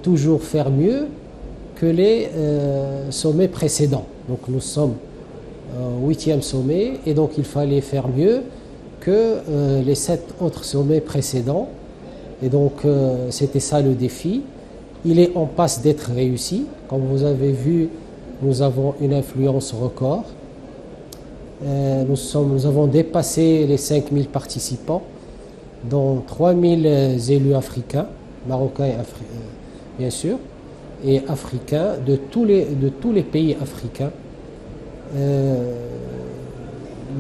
toujours faire mieux que les sommets précédents. Donc nous sommes au 8e sommet et donc il fallait faire mieux que les 7 autres sommets précédents. Et donc c'était ça le défi. Il est en passe d'être réussi. Comme vous avez vu, nous avons une influence record. Nous avons dépassé les 5000 participants, dont 3000 élus africains, marocains et bien sûr, et africains de tous les pays africains.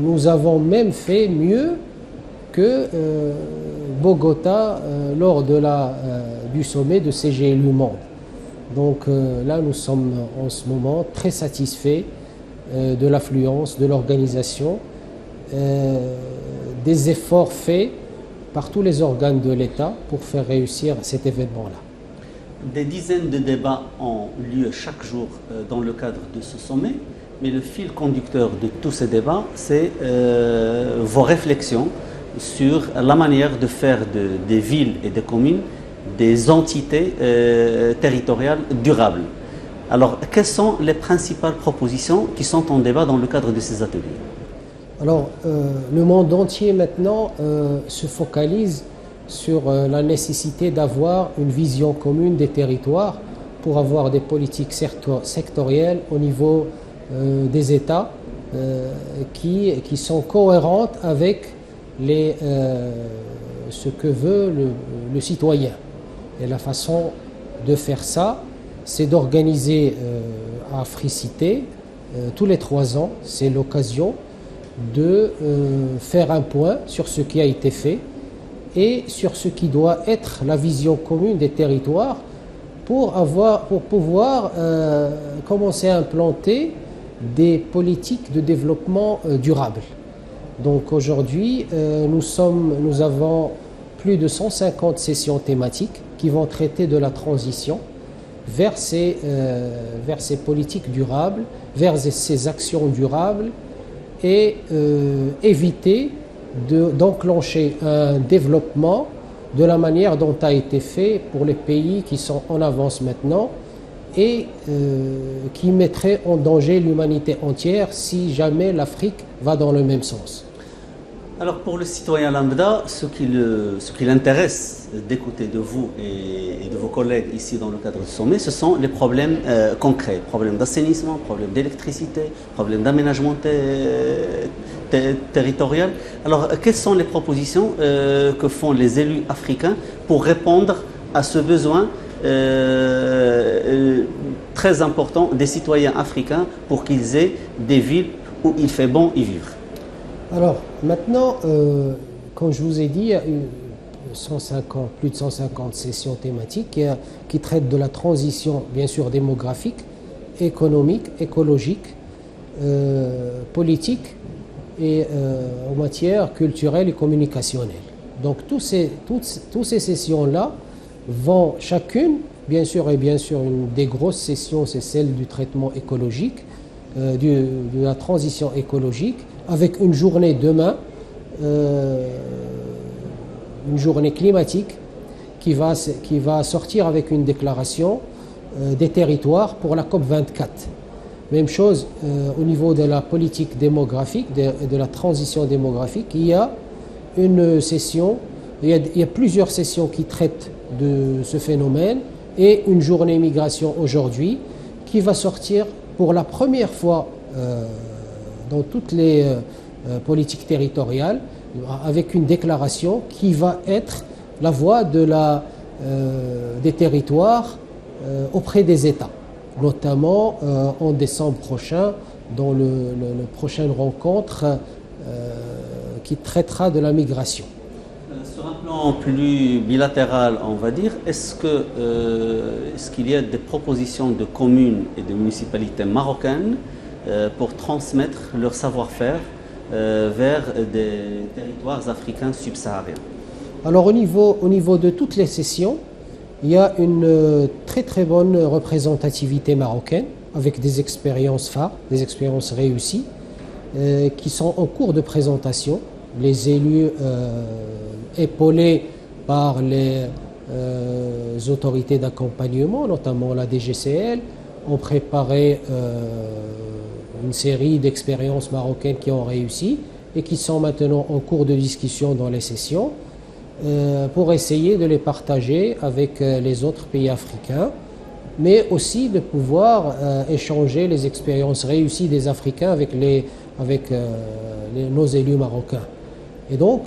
Nous avons même fait mieux que Bogota lors du sommet de CGLU Monde. Donc là, nous sommes en ce moment très satisfaits de l'affluence, de l'organisation, des efforts faits par tous les organes de l'État pour faire réussir cet événement-là. Des dizaines de débats ont lieu chaque jour dans le cadre de ce sommet, mais le fil conducteur de tous ces débats, c'est vos réflexions sur la manière de faire des villes et des communes des entités territoriales durables. Alors, quelles sont les principales propositions qui sont en débat dans le cadre de ces ateliers? Alors, le monde entier maintenant se focalise sur la nécessité d'avoir une vision commune des territoires pour avoir des politiques sectorielles au niveau des États qui sont cohérentes avec ce que veut le citoyen. Et la façon de faire ça, c'est d'organiser à Africité, tous les 3 ans, c'est l'occasion de faire un point sur ce qui a été fait et sur ce qui doit être la vision commune des territoires pour pouvoir commencer à implanter des politiques de développement durable. Donc aujourd'hui, nous avons plus de 150 sessions thématiques qui vont traiter de la transition vers ces politiques durables, vers ces actions durables et éviter d'enclencher un développement de la manière dont a été fait pour les pays qui sont en avance maintenant et qui mettrait en danger l'humanité entière si jamais l'Afrique va dans le même sens. Alors pour le citoyen lambda, ce qui l'intéresse d'écouter de vous et de vos collègues ici dans le cadre du sommet, ce sont les problèmes concrets, problèmes d'assainissement, problèmes d'électricité, problèmes d'aménagement territorial. Alors quelles sont les propositions que font les élus africains pour répondre à ce besoin très important des citoyens africains pour qu'ils aient des villes où il fait bon y vivre? Alors maintenant, comme je vous ai dit, il y a plus de 150 sessions thématiques qui traitent de la transition, bien sûr, démographique, économique, écologique, politique et en matière culturelle et communicationnelle. Donc toutes ces sessions-là vont chacune, bien sûr, une des grosses sessions, c'est celle du traitement écologique, de la transition écologique, avec une journée demain, une journée climatique qui va sortir avec une déclaration des territoires pour la COP24. Même chose au niveau de la politique démographique, de la transition démographique. Il y a une session, il y a plusieurs sessions qui traitent de ce phénomène et une journée migration aujourd'hui qui va sortir pour la première fois dans toutes les politiques territoriales, avec une déclaration qui va être la voix des territoires auprès des États, notamment en décembre prochain, dans la prochaine rencontre qui traitera de la migration. Sur un plan plus bilatéral, on va dire, est-ce qu'il y a des propositions de communes et de municipalités marocaines pour transmettre leur savoir-faire vers des territoires africains subsahariens? Alors au niveau de toutes les sessions, il y a une très très bonne représentativité marocaine avec des expériences phares, des expériences réussies qui sont en cours de présentation. Les élus épaulés par autorités d'accompagnement, notamment la DGCL, ont préparé une série d'expériences marocaines qui ont réussi et qui sont maintenant en cours de discussion dans les sessions pour essayer de les partager avec les autres pays africains, mais aussi de pouvoir échanger les expériences réussies des Africains avec nos élus marocains. Et donc,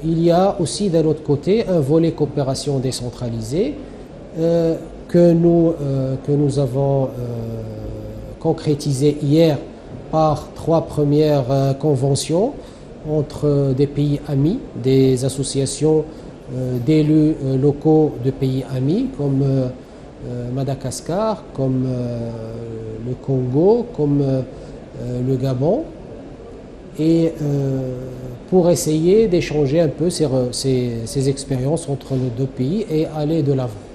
il y a aussi d'un autre côté un volet coopération décentralisée que nous avons concrétisé hier par 3 premières conventions entre des pays amis, des associations d'élus locaux de pays amis comme Madagascar, comme le Congo, comme le Gabon, et pour essayer d'échanger un peu ces expériences entre nos deux pays et aller de l'avant.